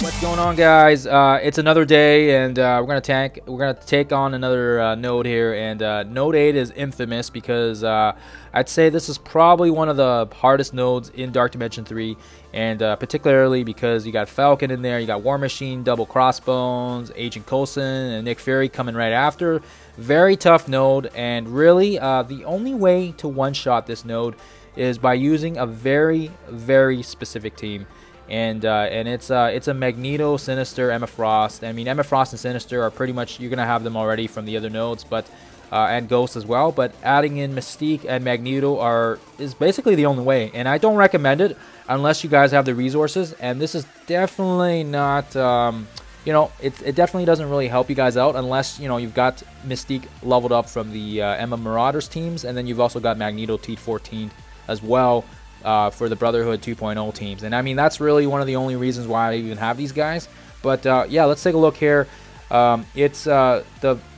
What's going on, guys? It's another day, and we're gonna take on another node here. And node 8 is infamous because I'd say this is probably one of the hardest nodes in Dark Dimension 3, and particularly because you got Falcon in there, you got War Machine, Double Crossbones, Agent Coulson, and Nick Fury coming right after. Very tough node, and really the only way to one-shot this node is by using a very, very specific team. And it's a Magneto, Sinister, Emma Frost. I mean, Emma Frost and Sinister are pretty much, you're gonna have them already from the other nodes, but and Ghost as well. But adding in Mystique and Magneto is basically the only way, and I don't recommend it unless you guys have the resources. And this is definitely not, you know, it definitely doesn't really help you guys out unless, you know, you've got Mystique leveled up from the Emma Marauders teams, and then you've also got Magneto T14 as well. For the Brotherhood 2.0 teams. And I mean, that's really one of the only reasons why I even have these guys. But yeah, let's take a look here. It's the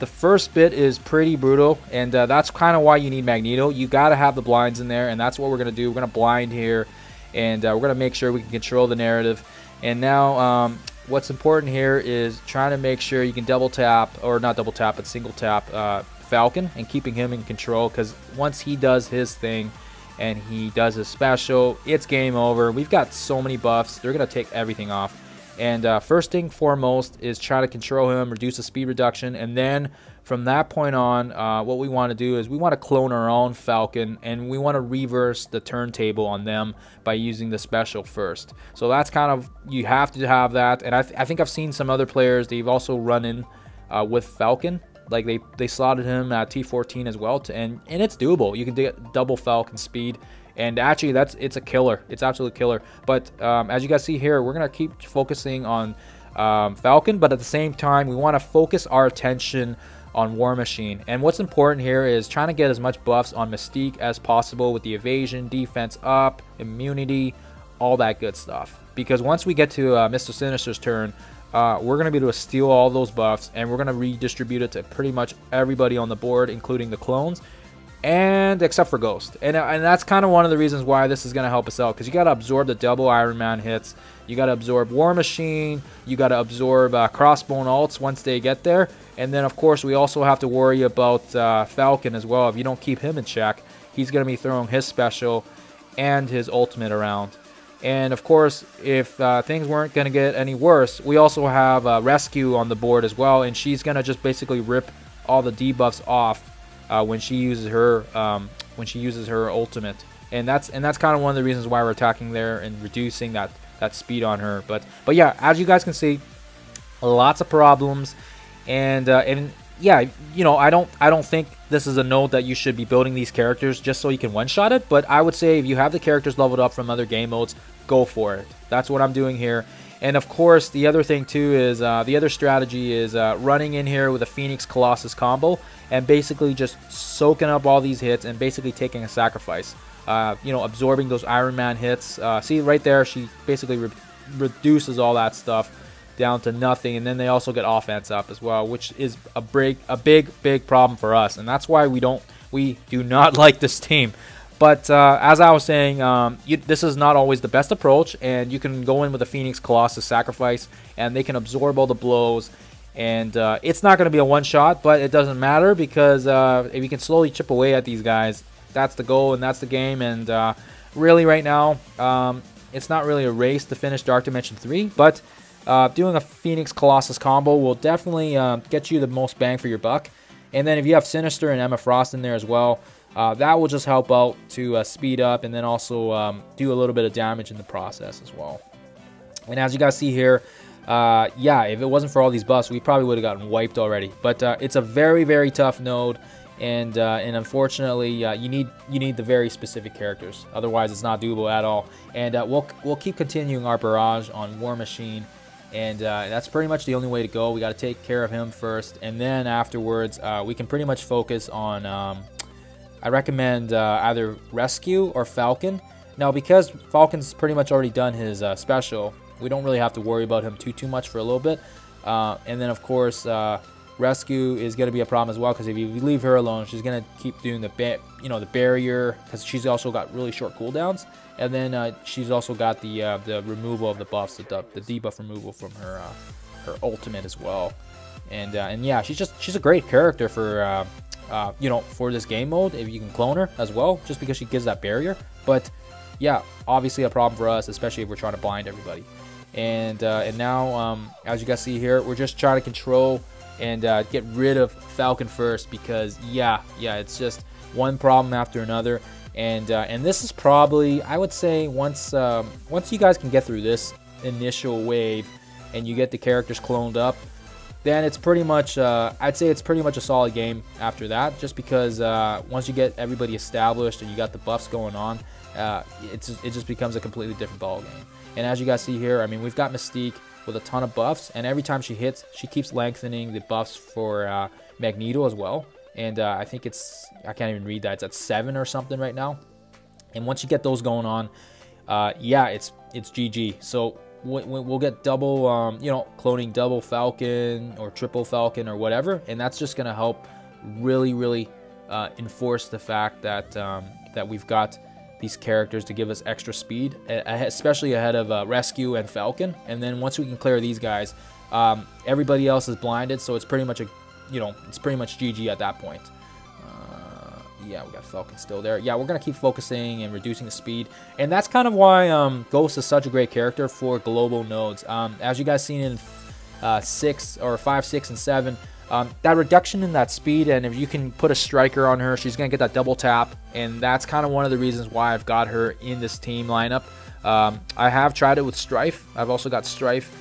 first bit is pretty brutal, and that's kind of why you need Magneto. You got to have the blinds in there, and that's what we're going to do. We're going to blind here, and we're going to make sure we can control the narrative. And now what's important here is trying to make sure you can double tap, or not double tap, but single tap Falcon, and keeping him in control, because once he does his thing, and he does his special, it's game over. We've got so many buffs, they're going to take everything off. And first thing foremost is try to control him, reduce the speed reduction, and then from that point on, what we want to do is we want to clone our own Falcon, and we want to reverse the turntable on them by using the special first. So that's kind of, you have to have that. And I think I've seen some other players, they've also run in with Falcon. Like they slotted him at T14 as well, and it's doable. You can get double Falcon speed, and actually it's a killer. It's absolutely killer. But as you guys see here, we're gonna keep focusing on Falcon, but at the same time, we want to focus our attention on War Machine. And what's important here is trying to get as much buffs on Mystique as possible with the evasion, defense up, immunity, all that good stuff. Because once we get to Mr. Sinister's turn, we're going to be able to steal all those buffs, and we're going to redistribute it to pretty much everybody on the board, including the clones, and except for Ghost. And that's kind of one of the reasons why this is going to help us out, because you got to absorb the double Iron Man hits, you got to absorb War Machine, you got to absorb Crossbone ults once they get there, and then of course we also have to worry about Falcon as well. If you don't keep him in check, he's going to be throwing his special and his ultimate around. And of course, if things weren't going to get any worse, we also have Rescue on the board as well, and she's going to just basically rip all the debuffs off when she uses her ultimate. And that's kind of one of the reasons why we're attacking there and reducing that speed on her. But yeah, as you guys can see, lots of problems, and yeah, you know, I don't think this is a node that you should be building these characters just so you can one-shot it, but I would say if you have the characters leveled up from other game modes, go for it. That's what I'm doing here. And of course, the other thing too is, the other strategy is running in here with a Phoenix Colossus combo and basically just soaking up all these hits and basically taking a sacrifice. You know, absorbing those Iron Man hits. See right there, she basically reduces all that stuff down to nothing, and then they also get offense up as well, which is a big problem for us, and that's why we do not like this team. But as I was saying, this is not always the best approach, and you can go in with a Phoenix Colossus sacrifice, and they can absorb all the blows, and it's not going to be a one-shot, but it doesn't matter, because if you can slowly chip away at these guys, that's the goal and that's the game. And really right now, it's not really a race to finish Dark Dimension 3, but doing a Phoenix Colossus combo will definitely get you the most bang for your buck. And then if you have Sinister and Emma Frost in there as well, that will just help out to speed up, and then also do a little bit of damage in the process as well. And as you guys see here, yeah, if it wasn't for all these buffs, we probably would have gotten wiped already. But it's a very, very tough node, and unfortunately, you need the very specific characters. Otherwise, it's not doable at all. And we'll keep continuing our barrage on War Machine. And that's pretty much the only way to go. We got to take care of him first, and then afterwards we can pretty much focus on I recommend either Rescue or Falcon. Now, because Falcon's pretty much already done his special, we don't really have to worry about him too much for a little bit. And then of course Rescue is going to be a problem as well, because if you leave her alone, she's going to keep doing the the barrier, because she's also got really short cooldowns, and then she's also got the removal of the buffs, the debuff removal from her her ultimate as well. And yeah, she's a great character for for this game mode, if you can clone her as well, just because she gives that barrier. But yeah, obviously a problem for us, especially if we're trying to blind everybody. And now, as you guys see here, we're just trying to control and get rid of Falcon first, because yeah, it's just one problem after another. And this is probably, I would say, once you guys can get through this initial wave and you get the characters cloned up, then it's pretty much, I'd say it's pretty much a solid game after that, just because once you get everybody established and you got the buffs going on, it just becomes a completely different ball game. And as you guys see here, I mean, we've got Mystique with a ton of buffs, and every time she hits, she keeps lengthening the buffs for Magneto as well. And I think I can't even read that, it's at 7 or something right now. And once you get those going on, yeah, it's GG. So we'll get double, cloning double Falcon or triple Falcon or whatever, and that's just gonna help really enforce the fact that that we've got these characters to give us extra speed, especially ahead of Rescue and Falcon. And then once we can clear these guys, everybody else is blinded, so it's pretty much it's pretty much GG at that point. Yeah, we got Falcon still there. Yeah, we're gonna keep focusing and reducing the speed, and that's kind of why Ghost is such a great character for global nodes. As you guys seen in 5, 6, and 7. That reduction in that speed, and if you can put a striker on her, she's going to get that double tap, and that's kind of one of the reasons why I've got her in this team lineup. I have tried it with Strife. I've also got Strife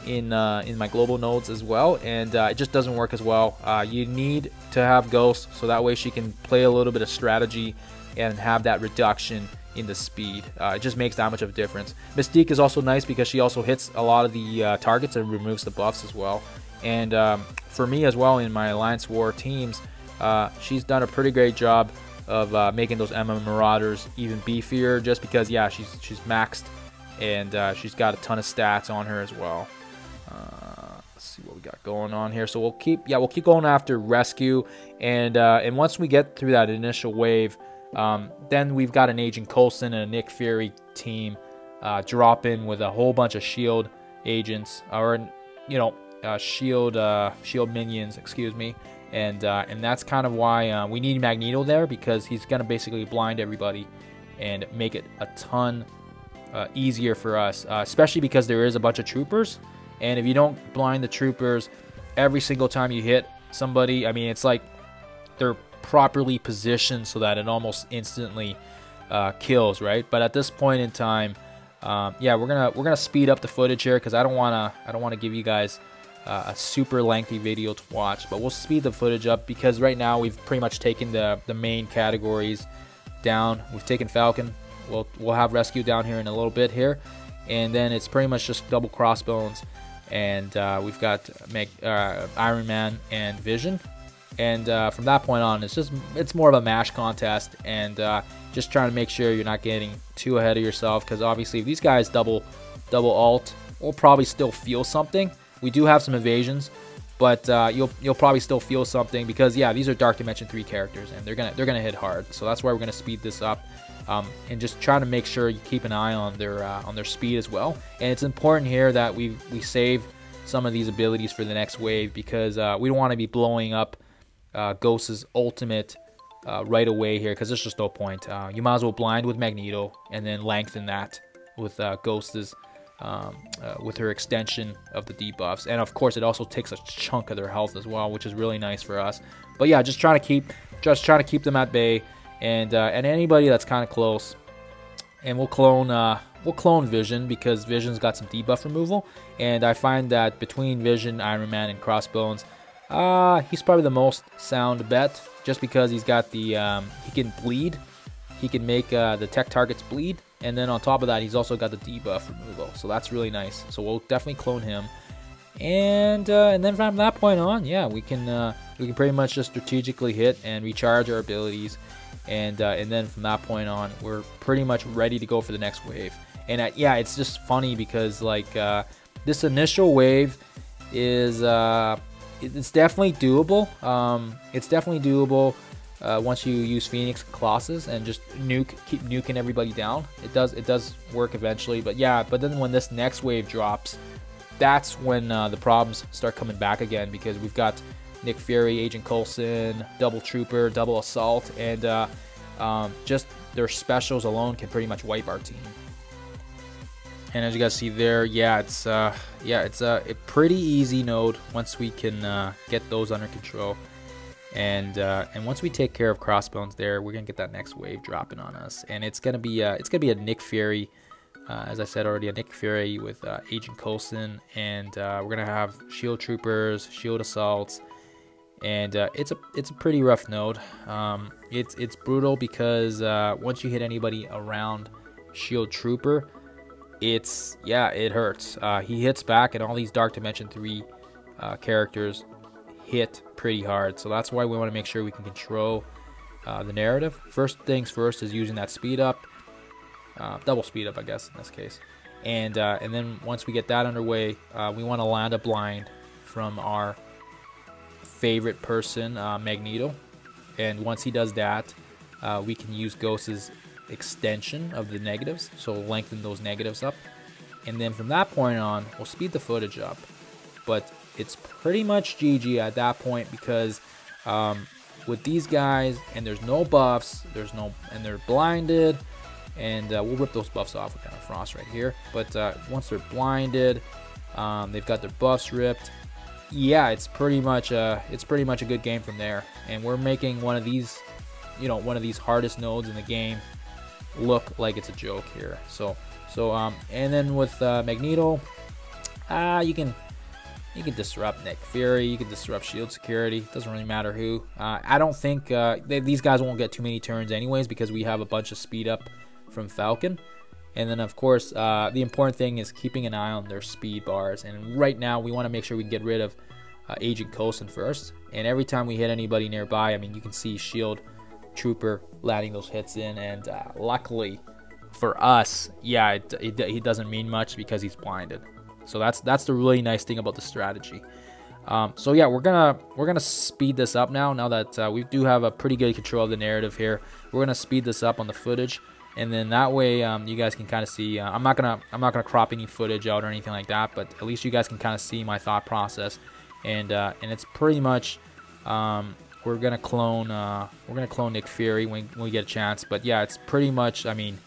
in my global nodes as well, and it just doesn't work as well. You need to have Ghost, so that way she can play a little bit of strategy and have that reduction in the speed. It just makes that much of a difference. Mystique is also nice because she also hits a lot of the targets and removes the buffs as well. And for me as well, in my Alliance War teams, she's done a pretty great job of making those Emma Marauders even beefier, just because, yeah, she's maxed, and she's got a ton of stats on her as well. Let's see what we got going on here. So we'll keep going after Rescue, and once we get through that initial wave, then we've got an Agent Coulson and a Nick Fury team drop in with a whole bunch of shield agents, or shield minions, excuse me, and that's kind of why we need Magneto there, because he's gonna basically blind everybody and make it a ton easier for us, especially because there is a bunch of troopers, and if you don't blind the troopers every single time you hit somebody, I mean, it's like they're properly positioned so that it almost instantly kills, right? But at this point in time, yeah, we're gonna speed up the footage here, because I don't wanna give you guys a super lengthy video to watch, but we'll speed the footage up, because right now we've pretty much taken the main categories down. We've taken Falcon, we'll have Rescue down here in a little bit here, and then it's pretty much just double Crossbones, and we've got Iron Man and Vision, and from that point on, it's more of a mash contest, and just trying to make sure you're not getting too ahead of yourself, because obviously if these guys double ult, we'll probably still feel something. We do have some evasions, but you'll probably still feel something, because yeah, these are Dark Dimension 3 characters, and they're gonna hit hard. So that's why we're gonna speed this up, and just trying to make sure you keep an eye on their speed as well. And it's important here that we save some of these abilities for the next wave, because we don't want to be blowing up Ghost's ultimate right away here, because there's just no point. You might as well blind with Magneto and then lengthen that with Ghost's. With her extension of the debuffs, and of course it also takes a chunk of their health as well, which is really nice for us. But yeah, just trying to keep them at bay, and anybody that's kind of close, and we'll clone Vision, because Vision's got some debuff removal, and I find that between Vision, Iron Man, and Crossbones, he's probably the most sound bet, just because he's got the he can bleed, he can make the tech targets bleed. And then on top of that, he's also got the debuff removal, so that's really nice. So we'll definitely clone him, and then from that point on, yeah, we can pretty much just strategically hit and recharge our abilities, and then from that point on, we're pretty much ready to go for the next wave. And yeah, it's just funny because like this initial wave is it's definitely doable. It's definitely doable once you use Phoenix Colossus and just keep nuking everybody down. It does work eventually, but yeah. But then when this next wave drops, that's when the problems start coming back again, because we've got Nick Fury, Agent Coulson, Double Trooper, Double Assault, and just their specials alone can pretty much wipe our team. And as you guys see there, yeah, it's a pretty easy node once we can get those under control. And once we take care of Crossbones there, we're gonna get that next wave dropping on us, and it's gonna be a Nick Fury, as I said already, a Nick Fury with Agent Coulson, and we're gonna have Shield Troopers, Shield Assaults, and it's a pretty rough node. It's brutal because once you hit anybody around Shield Trooper, it hurts. He hits back, and all these Dark Dimension 3 characters hit pretty hard. So that's why we want to make sure we can control the narrative. First things first is using that speed up, double speed up, I guess in this case. And then once we get that underway, we want to land a blind from our favorite person, Magneto. And once he does that, we can use Ghost's extension of the negatives, so lengthen those negatives up, and then from that point on we'll speed the footage up. But it's pretty much GG at that point, because with these guys, and there's no buffs, and they're blinded, and we'll rip those buffs off with kind of Frost right here. But once they're blinded, they've got their buffs ripped. Yeah, it's pretty much a good game from there, and we're making one of these hardest nodes in the game look like it's a joke here. So and then with Magneto, you can disrupt Nick Fury, you can disrupt Shield Security, doesn't really matter who. I don't think these guys won't get too many turns anyways, because we have a bunch of speed up from Falcon. And then of course the important thing is keeping an eye on their speed bars, and right now we want to make sure we get rid of Agent Coulson first. And every time we hit anybody nearby, I mean, you can see Shield Trooper landing those hits in, and luckily for us, yeah, he doesn't mean much because he's blinded. So that's the really nice thing about the strategy. So yeah, we're gonna speed this up now that we do have a pretty good control of the narrative here. We're gonna speed this up on the footage, and then that way you guys can kind of see. I'm not gonna crop any footage out or anything like that, but at least you guys can kind of see my thought process. And it's pretty much we're gonna clone Nick Fury when we get a chance. But yeah, it's pretty much, I mean,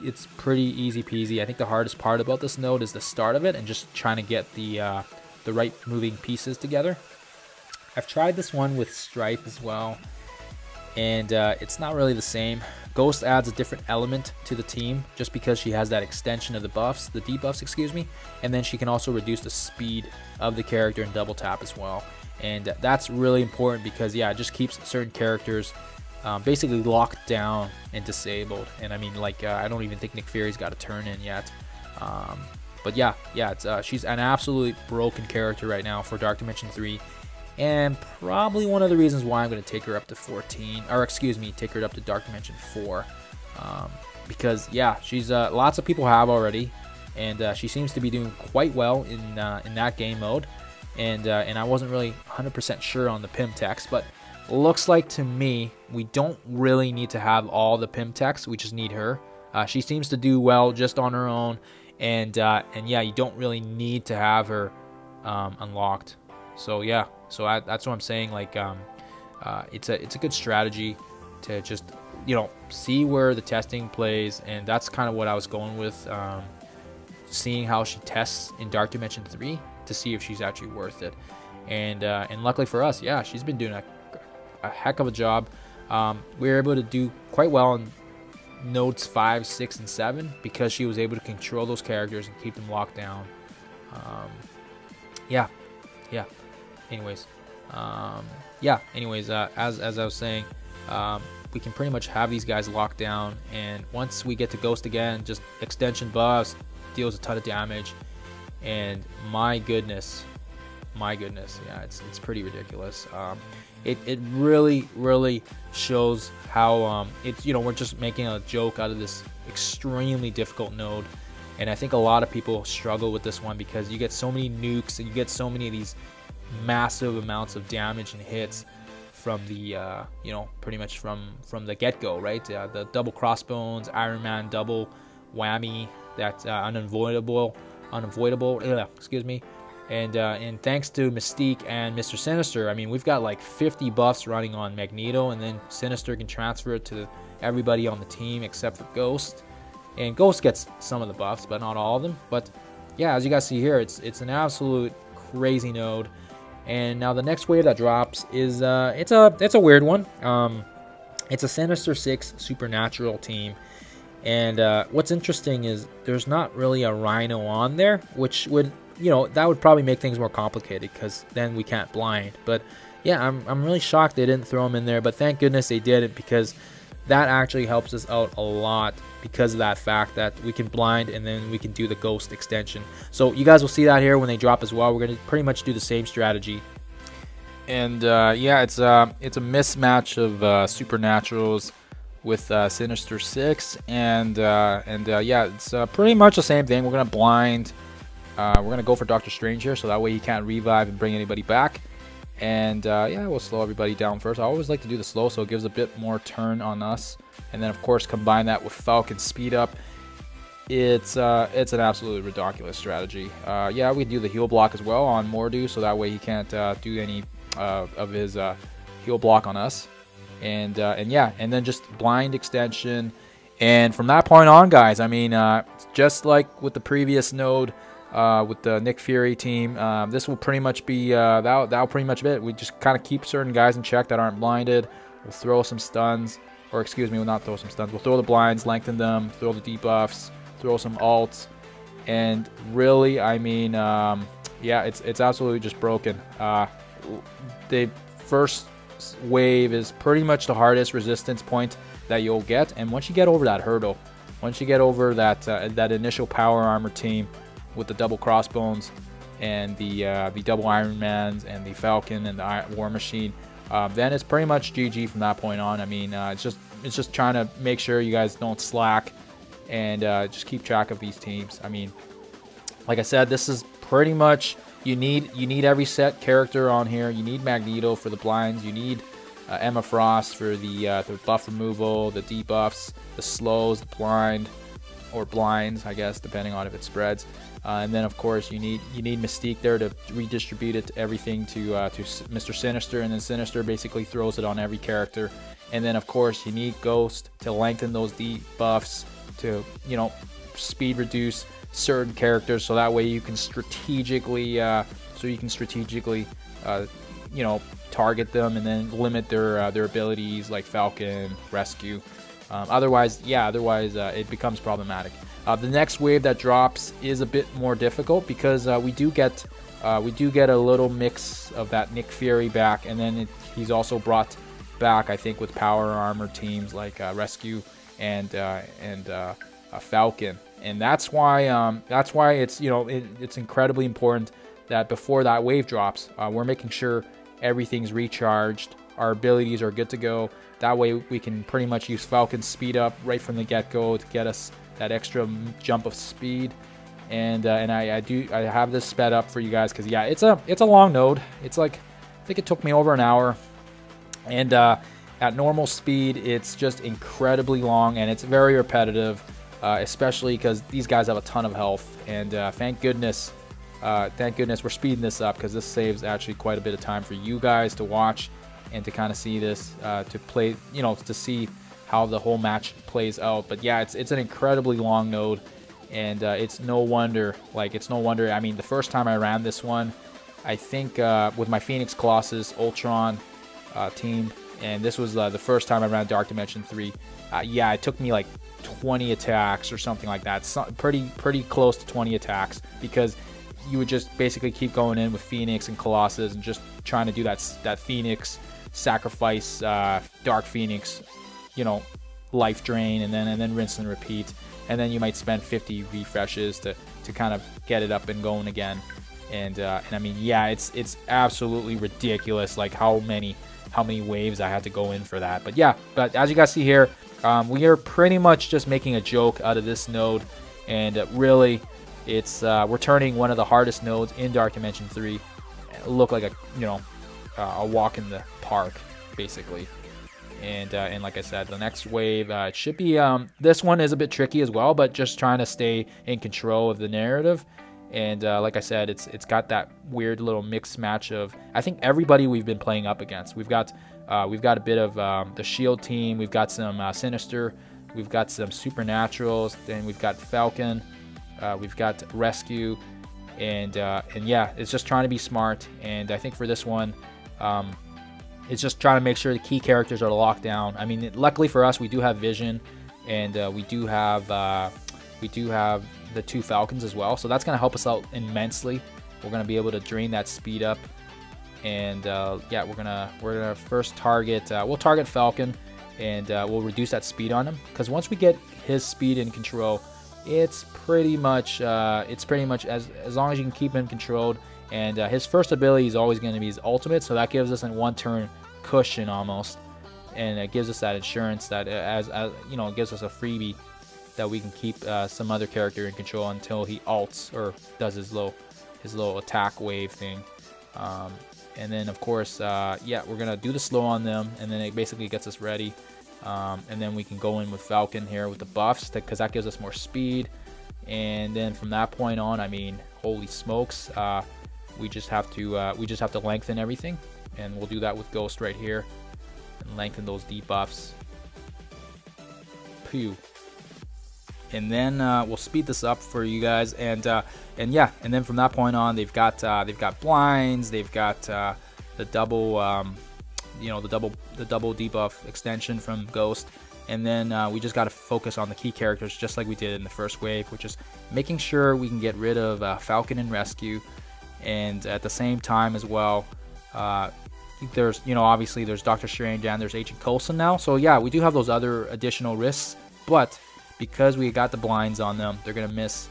it's pretty easy peasy. I think the hardest part about this node is the start of it and just trying to get the right moving pieces together. I've tried this one with Strife as well, and it's not really the same. Ghost adds a different element to the team just because she has that extension of the buffs, the debuffs, excuse me, and then she can also reduce the speed of the character and double tap as well. And that's really important because, yeah, it just keeps certain characters basically locked down and disabled. And I mean, like, I don't even think Nick Fury's got a turn in yet. But yeah, it's, she's an absolutely broken character right now for Dark Dimension 3. And probably one of the reasons why I'm going to take her up to 14, or excuse me, take her up to Dark Dimension 4. Because, yeah, she's lots of people have already. And she seems to be doing quite well in that game mode. And I wasn't really 100% sure on the PIM text, but looks like to me we don't really need to have all the PIM text. We just need her. She seems to do well just on her own, and yeah, you don't really need to have her unlocked. So yeah, so that's what I'm saying. Like, it's a good strategy to just, you know, see where the testing plays, and that's kind of what I was going with. Seeing how she tests in Dark Dimension 3 to see if she's actually worth it, and luckily for us, yeah, she's been doing a heck of a job. We were able to do quite well in nodes 5, 6, and 7 because she was able to control those characters and keep them locked down. Yeah. Anyways, as I was saying, we can pretty much have these guys locked down, and once we get to Ghost again, just extension buffs, deals a ton of damage, and my goodness, yeah, it's pretty ridiculous. It really shows how it's, you know, we're just making a joke out of this extremely difficult node, and I think a lot of people struggle with this one because you get so many nukes and you get so many of these massive amounts of damage and hits from the you know, pretty much from the get-go, right? The double crossbones, Iron Man double whammy, that's unavoidable. Excuse me. And thanks to Mystique and Mr. Sinister, I mean, we've got like 50 buffs running on Magneto, and then Sinister can transfer it to everybody on the team except for Ghost. And Ghost gets some of the buffs, but not all of them. But yeah, as you guys see here, it's an absolute crazy node. And now the next wave that drops is it's a weird one. It's a Sinister 6 Supernatural team. And what's interesting is there's not really a Rhino on there, which would, you know, that would probably make things more complicated because then we can't blind. But yeah, I'm really shocked they didn't throw him in there, but thank goodness they didn't, because that actually helps us out a lot because of that fact that we can blind and then we can do the Ghost extension. So you guys will see that here when they drop as well. We're going to pretty much do the same strategy. And yeah, it's a mismatch of Supernaturals with Sinister 6, and yeah, it's pretty much the same thing. We're gonna blind. We're gonna go for Doctor Strange here, so that way he can't revive and bring anybody back. And yeah, we'll slow everybody down first. I always like to do the slow, so it gives a bit more turn on us. And then of course combine that with Falcon speed up. It's an absolutely ridiculous strategy. Yeah, we do the heal block as well on Mordu, so that way he can't do any of his heal block on us. And yeah, and then just blind extension. And from that point on, guys, I mean, just like with the previous node, with the Nick Fury team, this will pretty much be that'll pretty much be it. We just kind of keep certain guys in check that aren't blinded. We'll throw some stuns, or excuse me, we'll not throw some stuns. We'll throw the blinds, lengthen them, throw the debuffs, throw some ults, and really, I mean, yeah, it's absolutely just broken. The first wave is pretty much the hardest resistance point that you'll get, and once you get over that hurdle, once you get over that that initial power armor team with the double crossbones and the double Iron Mans and the Falcon and the War Machine, then it's pretty much GG from that point on. I mean, it's just trying to make sure you guys don't slack and just keep track of these teams. I mean, like I said, this is pretty much, you need every set character on here. You need Magneto for the blinds. You need Emma Frost for the buff removal, the debuffs, the slows, the blind, or blinds, I guess, depending on if it spreads. And then of course you need Mystique there to redistribute it to everything to Mr. Sinister, and then Sinister basically throws it on every character. And then of course you need Ghost to lengthen those debuffs to, you know, speed reduce certain characters, so that way you can strategically you know, target them and then limit their abilities like Falcon, Rescue. Otherwise it becomes problematic. The next wave that drops is a bit more difficult because we do get a little mix of that Nick Fury back, and then he's also brought back, I think, with power armor teams like Rescue and Falcon. And that's why it's, you know, it's incredibly important that before that wave drops, we're making sure everything's recharged, our abilities are good to go. That way we can pretty much use Falcon's speed up right from the get-go to get us that extra jump of speed. And I have this sped up for you guys because yeah, it's a long node. It's like, I think it took me over an hour, and at normal speed it's just incredibly long, and it's very repetitive. Especially because these guys have a ton of health, and thank goodness we're speeding this up, because this saves actually quite a bit of time for you guys to watch and to kind of see this, to play, you know, to see how the whole match plays out. But yeah, it's an incredibly long node, and it's no wonder. I mean, the first time I ran this one, I think with my Phoenix Colossus Ultron team, and this was the first time I ran Dark Dimension 3. Yeah, it took me like 20 attacks or something like that. It's pretty close to 20 attacks, because you would just basically keep going in with Phoenix and Colossus and just trying to do that Phoenix sacrifice, Dark Phoenix, you know, life drain, and then rinse and repeat. And then you might spend 50 refreshes to kind of get it up and going again. And I mean, yeah, it's absolutely ridiculous, like how many waves I had to go in for that. But yeah, but as you guys see here, we are pretty much just making a joke out of this node, and really, it's we're turning one of the hardest nodes in Dark Dimension 3, look like a, you know, a walk in the park, basically. And like I said, the next wave, it should be, this one is a bit tricky as well, but just trying to stay in control of the narrative. And like I said, it's got that weird little mixed match of, I think, everybody we've been playing up against. We've got a bit of the Shield team, we've got some Sinister, we've got some Supernaturals, then we've got Falcon, we've got Rescue, and yeah, it's just trying to be smart. And I think for this one, it's just trying to make sure the key characters are locked down. I mean, luckily for us, we do have Vision, and we do have the 2 Falcons as well, so that's going to help us out immensely. We're going to be able to drain that speed up, and yeah, we're gonna first target. We'll target Falcon, and we'll reduce that speed on him, because once we get his speed in control, it's pretty much as long as you can keep him controlled. And his first ability is always going to be his ultimate, so that gives us a 1-turn cushion almost, and it gives us that insurance that as you know, it gives us a freebie that we can keep some other character in control until he ults or does his little attack wave thing. And then of course, yeah, we're gonna do the slow on them, and then it basically gets us ready. And then we can go in with Falcon here with the buffs, because that gives us more speed. And then from that point on, I mean, holy smokes, we just have to lengthen everything, and we'll do that with Ghost right here, and lengthen those debuffs. Pew. And then we'll speed this up for you guys, and yeah, and then from that point on, they've got blinds, they've got the double, you know, the double debuff extension from Ghost, and then we just got to focus on the key characters just like we did in the first wave, which is making sure we can get rid of Falcon and Rescue, and at the same time as well, there's, you know, obviously there's Doctor Strange and there's Agent Coulson now, so yeah, we do have those other additional risks, but because we got the blinds on them, they're gonna miss.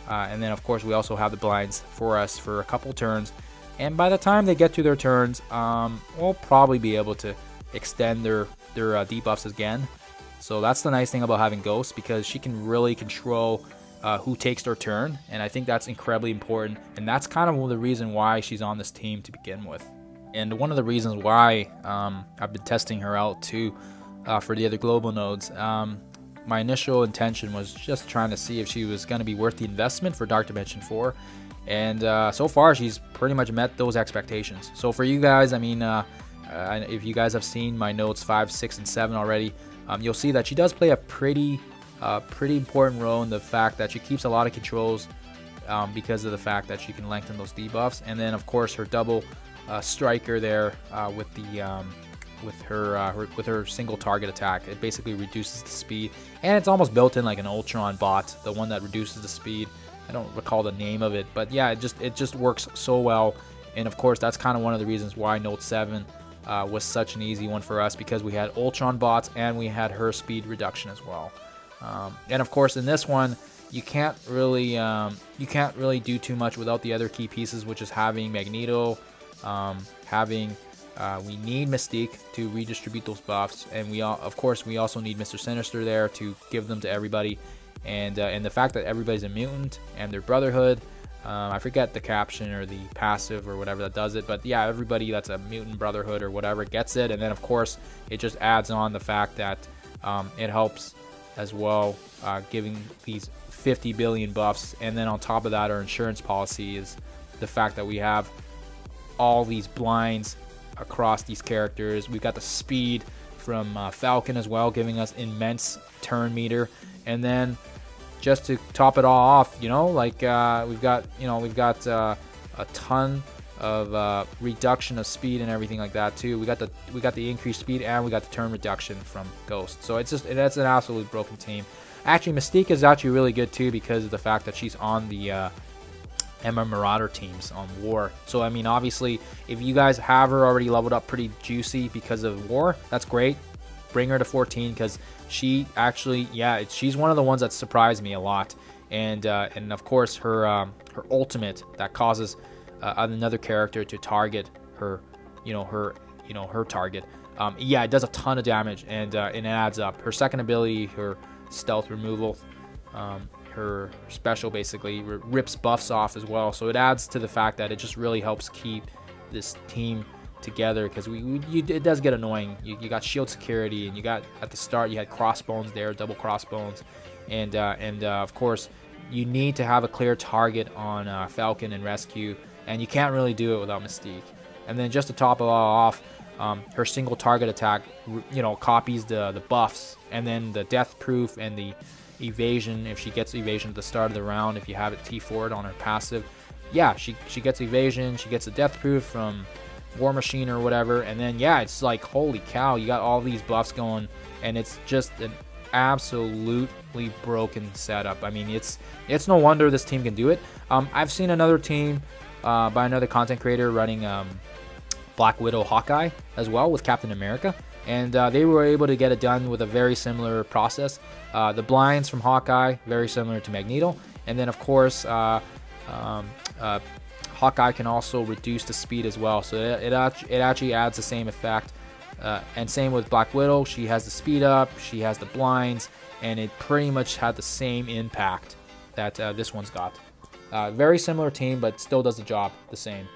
And then of course we also have the blinds for us for a couple turns, and by the time they get to their turns, we'll probably be able to extend their debuffs again. So that's the nice thing about having Ghost, because she can really control who takes their turn, and I think that's incredibly important, and that's kind of the reason why she's on this team to begin with. And one of the reasons why I've been testing her out too for the other global nodes. My initial intention was just trying to see if she was going to be worth the investment for Dark Dimension 4, and so far she's pretty much met those expectations. So for you guys, I mean, if you guys have seen my notes 5, 6, and 7 already, you'll see that she does play a pretty important role in the fact that she keeps a lot of controls, because of the fact that she can lengthen those debuffs, and then of course her double striker there with the with her single target attack. It basically reduces the speed, and it's almost built in like an Ultron bot, the one that reduces the speed. I don't recall the name of it, but yeah, it just works so well. And of course, that's kind of one of the reasons why Note 7 was such an easy one for us, because we had Ultron bots and we had her speed reduction as well. And of course, in this one, you can't really do too much without the other key pieces, which is having Magneto, we need Mystique to redistribute those buffs, and of course we also need Mr. Sinister there to give them to everybody, and the fact that everybody's a mutant and their brotherhood, I forget the caption or the passive or whatever that does it, but yeah, everybody that's a mutant brotherhood or whatever gets it. And then of course it just adds on the fact that it helps as well, giving these 50 billion buffs, and then on top of that, our insurance policy is the fact that we have all these blinds across these characters. We've got the speed from Falcon as well, giving us immense turn meter, and then just to top it all off, you know, like we've got a ton of reduction of speed and everything like that too. We got the increased speed, and we got the turn reduction from Ghost. So that's an absolutely broken team. Actually, Mystique is actually really good too, because of the fact that she's on the Emma Marauder teams on War. So I mean, obviously, if you guys have her already leveled up pretty juicy because of War, that's great. Bring her to 14, because she actually, yeah, she's one of the ones that surprised me a lot. And of course her ultimate that causes another character to target her, her target. Yeah, it does a ton of damage, and it adds up. Her second ability, her stealth removal, her special basically rips buffs off as well, so it adds to the fact that it just really helps keep this team together, because it does get annoying. You got shield security, and you got, at the start, you had crossbones there, double crossbones, and of course you need to have a clear target on Falcon and Rescue, and you can't really do it without Mystique. And then just to top it all off, her single target attack, copies the buffs, and then the death proof and the evasion. If she gets evasion at the start of the round, if you have it T4'd on her passive, yeah, she gets evasion, she gets a death proof from War Machine or whatever, and then yeah, it's like, holy cow, you got all these buffs going, and it's just an absolutely broken setup. I mean, it's no wonder this team can do it. I've seen another team by another content creator running Black Widow Hawkeye as well with Captain America, and they were able to get it done with a very similar process. The blinds from Hawkeye, very similar to Magneto, and then of course Hawkeye can also reduce the speed as well, so it actually adds the same effect. And same with Black Widow, she has the speed up, she has the blinds, and it pretty much had the same impact that this one's got. Very similar team, but still does the job the same.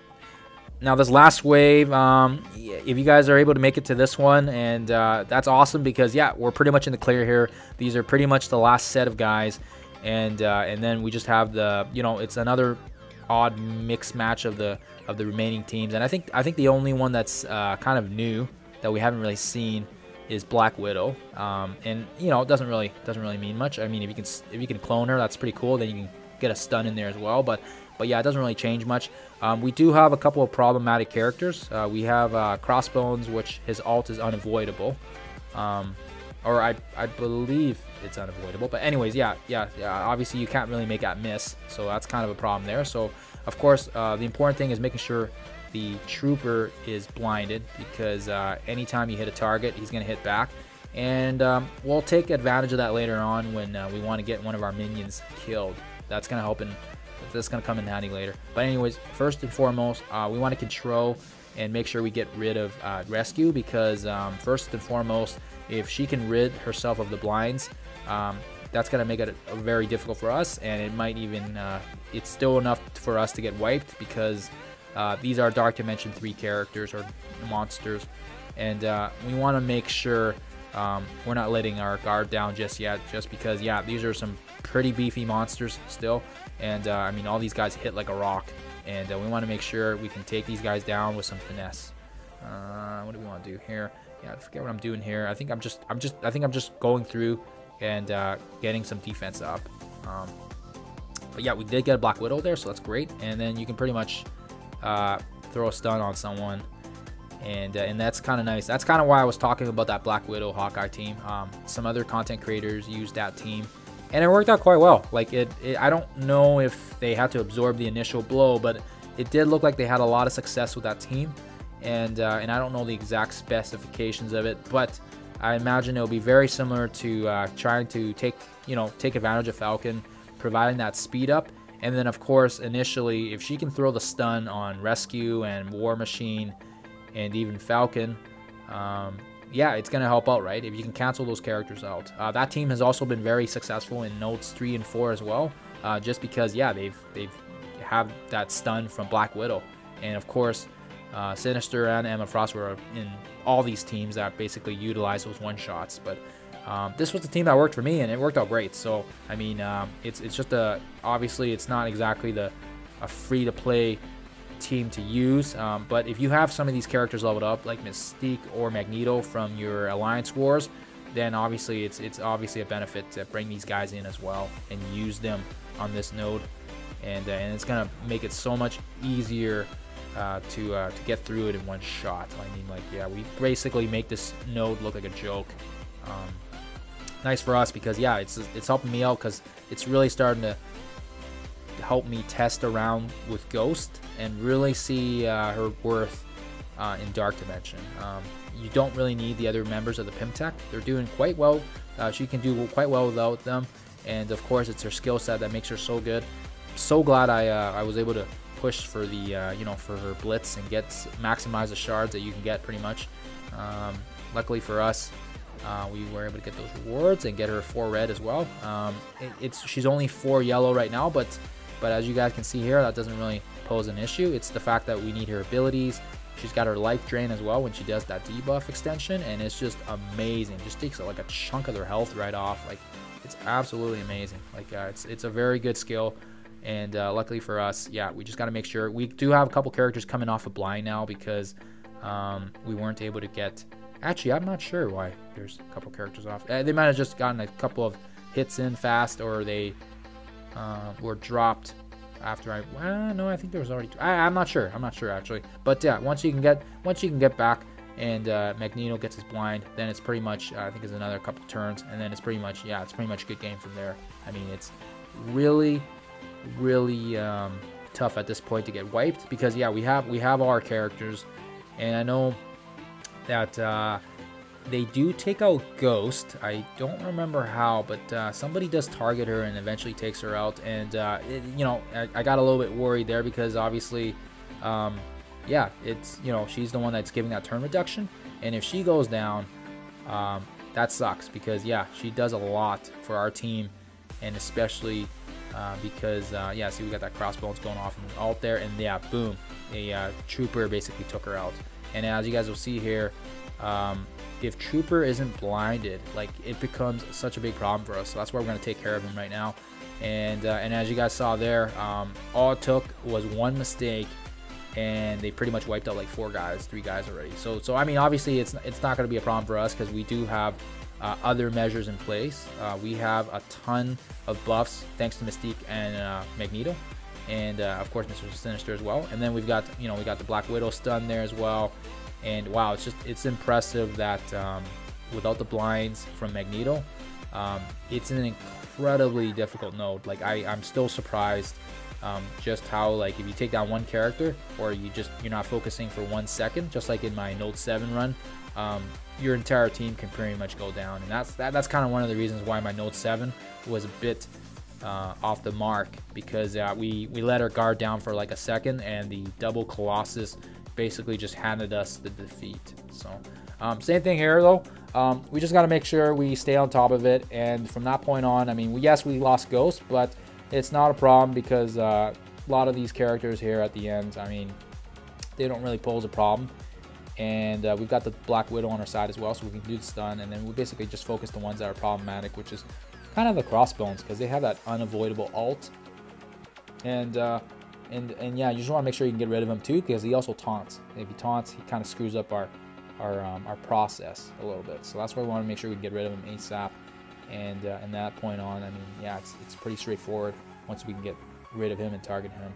Now this last wave, if you guys are able to make it to this one, and that's awesome, because yeah, we're pretty much in the clear here. These are pretty much the last set of guys, and then we just have the, it's another odd mixed match of the remaining teams. And I think the only one that's kind of new that we haven't really seen is Black Widow, and it doesn't really mean much. I mean, if you can clone her, that's pretty cool. Then you can get a stun in there as well, but yeah, it doesn't really change much. We do have a couple of problematic characters. We have Crossbones, which his ult is unavoidable, or I believe it's unavoidable. But anyways, yeah. Obviously, you can't really make that miss, so that's kind of a problem there. So of course, the important thing is making sure the trooper is blinded, because anytime you hit a target, he's going to hit back, and we'll take advantage of that later on when we want to get one of our minions killed. That's going to help, that's going to come in handy later. But anyways, first and foremost, we want to control and make sure we get rid of Rescue, because first and foremost, if she can rid herself of the blinds, that's going to make it very difficult for us, and it might even, it's still enough for us to get wiped, because these are Dark Dimension 3 characters or monsters, and we want to make sure we're not letting our guard down just yet, just because, yeah, these are some pretty beefy monsters still, and I mean, all these guys hit like a rock, and we want to make sure we can take these guys down with some finesse. What do we want to do here? Yeah, I forget what I'm doing here. I think I'm just going through and getting some defense up. But yeah, we did get a Black Widow there, so that's great. And then you can pretty much throw a stun on someone, and that's kind of nice. That's kind of why I was talking about that Black Widow Hawkeye team. Some other content creators used that team, and it worked out quite well. Like I don't know if they had to absorb the initial blow, but it did look like they had a lot of success with that team. And I don't know the exact specifications of it, but I imagine it'll be very similar to trying to take advantage of Falcon, providing that speed up. And then of course, initially, if she can throw the stun on Rescue and War Machine and even Falcon, yeah, it's gonna help out, right? If you can cancel those characters out. That team has also been very successful in nodes 3 and 4 as well, just because, yeah, they've have that stun from Black Widow, and of course, Sinister and Emma Frost were in all these teams that basically utilize those one-shots. But this was the team that worked for me, and it worked out great. So I mean, it's just obviously it's not exactly a free-to-play team to use, but if you have some of these characters leveled up like Mystique or Magneto from your Alliance Wars, then obviously it's obviously a benefit to bring these guys in as well and use them on this node, and it's gonna make it so much easier to get through it in one shot. I mean, like, yeah, we basically make this node look like a joke. Nice for us, because yeah, it's helping me out, because it's really starting to help me test around with Ghost and really see her worth in Dark Dimension. You don't really need the other members of the Pimtech. They're doing quite well. She can do quite well without them, and of course it's her skill set that makes her so good. So glad I was able to push for the for her blitz and maximize the shards that you can get pretty much. Luckily for us, we were able to get those rewards and get her 4 red as well. She's only 4 yellow right now, but But as you guys can see here, that doesn't really pose an issue. It's the fact that we need her abilities. She's got her life drain as well when she does that debuff extension, and it's just amazing. It just takes like a chunk of their health right off. Like, it's absolutely amazing. Like, it's a very good skill. And luckily for us, yeah, we just got to make sure. We do have a couple characters coming off of blind now because we weren't able to get. Actually, I'm not sure why there's a couple characters off. They might have just gotten a couple of hits in fast, or they were dropped after no, I think there was already. I'm not sure. I'm not sure actually. But yeah, once you can get back and Magneto gets his blind, then it's pretty much. I think it's another couple turns, and then it's pretty much a good game from there. I mean, it's really tough at this point to get wiped because yeah, we have all our characters, and I know that they do take out Ghost. I don't remember how, but somebody does target her and eventually takes her out. And I got a little bit worried there because obviously, yeah, it's she's the one that's giving that turn reduction, and if she goes down, that sucks because yeah, she does a lot for our team, and especially because yeah, see, we got that crossbones going off in the alt there, and yeah, boom, a trooper basically took her out. And as you guys will see here, if Trooper isn't blinded, like, it becomes such a big problem for us. So that's why we're going to take care of him right now. And as you guys saw there, all it took was one mistake, and they pretty much wiped out like 3 guys already. So I mean, obviously it's not going to be a problem for us because we do have other measures in place. We have a ton of buffs thanks to Mystique and Magneto, and of course Mr. Sinister as well. And then we've got we got the Black Widow stun there as well. And wow, it's impressive that without the blinds from Magneto, it's an incredibly difficult node. Like, I'm still surprised just how, like, if you take down one character, or you're not focusing for 1 second, just like in my Node 7 run, your entire team can pretty much go down. And that's kind of one of the reasons why my Node 7 was a bit off the mark, because we let our guard down for like a second, and the double Colossus basically just handed us the defeat. So same thing here though. We just got to make sure we stay on top of it, and from that point on, I mean, yes, we lost Ghost, but it's not a problem because a lot of these characters here at the end, I mean, they don't really pose a problem. And we've got the Black Widow on our side as well, so we can do the stun, and then we basically just focus the ones that are problematic, which is kind of the crossbones, because they have that unavoidable alt. And yeah, you just want to make sure you can get rid of him too, because he also taunts. If he taunts, he kind of screws up our process a little bit. So that's why we want to make sure we can get rid of him ASAP. And that point on, I mean, yeah, it's pretty straightforward once we can get rid of him and target him.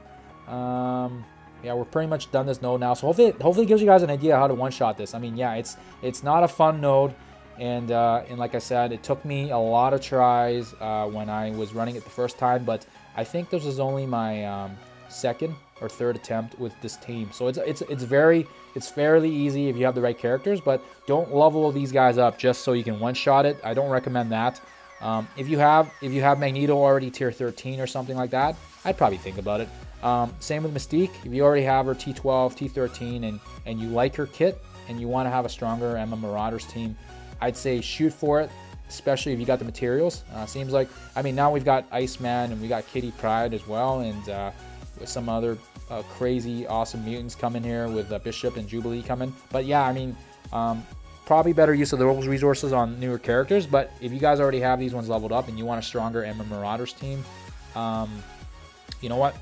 Yeah, we're pretty much done this node now. So hopefully it gives you guys an idea how to one-shot this. I mean, yeah, it's not a fun node. And like I said, it took me a lot of tries when I was running it the first time, but I think this was only my second or third attempt with this team. So it's fairly easy if you have the right characters, but don't level these guys up just so you can one-shot it. I don't recommend that. If you have Magneto already tier 13 or something like that, I'd probably think about it. Same with Mystique. If you already have her T12, T13, and you like her kit and you want to have a stronger Emma Marauders team, I'd say shoot for it, especially if you got the materials. Seems like, I mean, now we've got Iceman and we got Kitty Pryde as well, and with some other crazy awesome mutants coming here with Bishop and Jubilee coming. But yeah, I mean, probably better use of those resources on newer characters. But if you guys already have these ones leveled up and you want a stronger Emma Marauders team, you know what?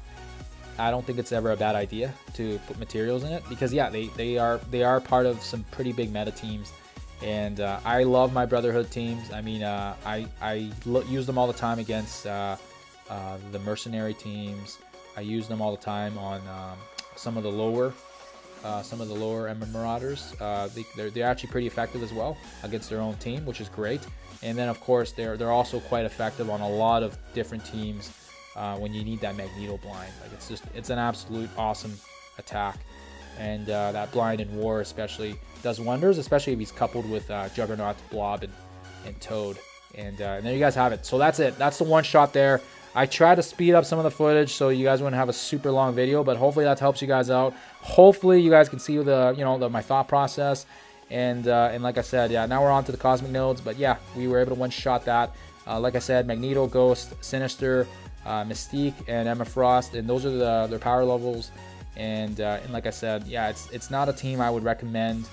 I don't think it's ever a bad idea to put materials in it, because yeah, they are part of some pretty big meta teams. And I love my Brotherhood teams. I mean, I use them all the time against the mercenary teams. I use them all the time on some of the lower Ember Marauders. They're actually pretty effective as well against their own team, which is great. And then of course they're also quite effective on a lot of different teams when you need that Magneto blind. Like, it's an absolute awesome attack. And that blind in war especially does wonders, especially if he's coupled with Juggernaut, Blob, and Toad. And there you guys have it. So that's it. That's the one shot there. I tried to speed up some of the footage so you guys wouldn't have a super long video, but hopefully that helps you guys out. Hopefully you guys can see my thought process. And like I said, yeah, now we're on to the cosmic nodes. But yeah, we were able to one shot that. Like I said, Magneto, Ghost, Sinister, Mystique and Emma Frost, and those are their power levels. And like I said, yeah, it's not a team I would recommend.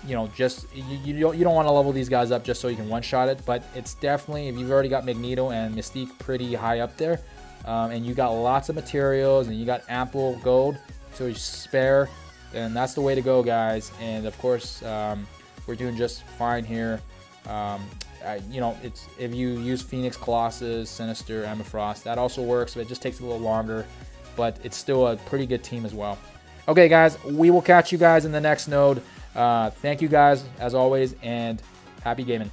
You know, just you don't want to level these guys up just so you can one-shot it, but it's definitely, if you've already got Magneto and Mystique pretty high up there, and you got lots of materials and you got ample gold to spare, then that's the way to go, guys. And of course, we're doing just fine here. You know, it's if you use Phoenix, Colossus, Sinister, Emma Frost, that also works, but it just takes a little longer, but it's still a pretty good team as well. Okay, guys, we will catch you guys in the next node. Thank you guys as always, and happy gaming.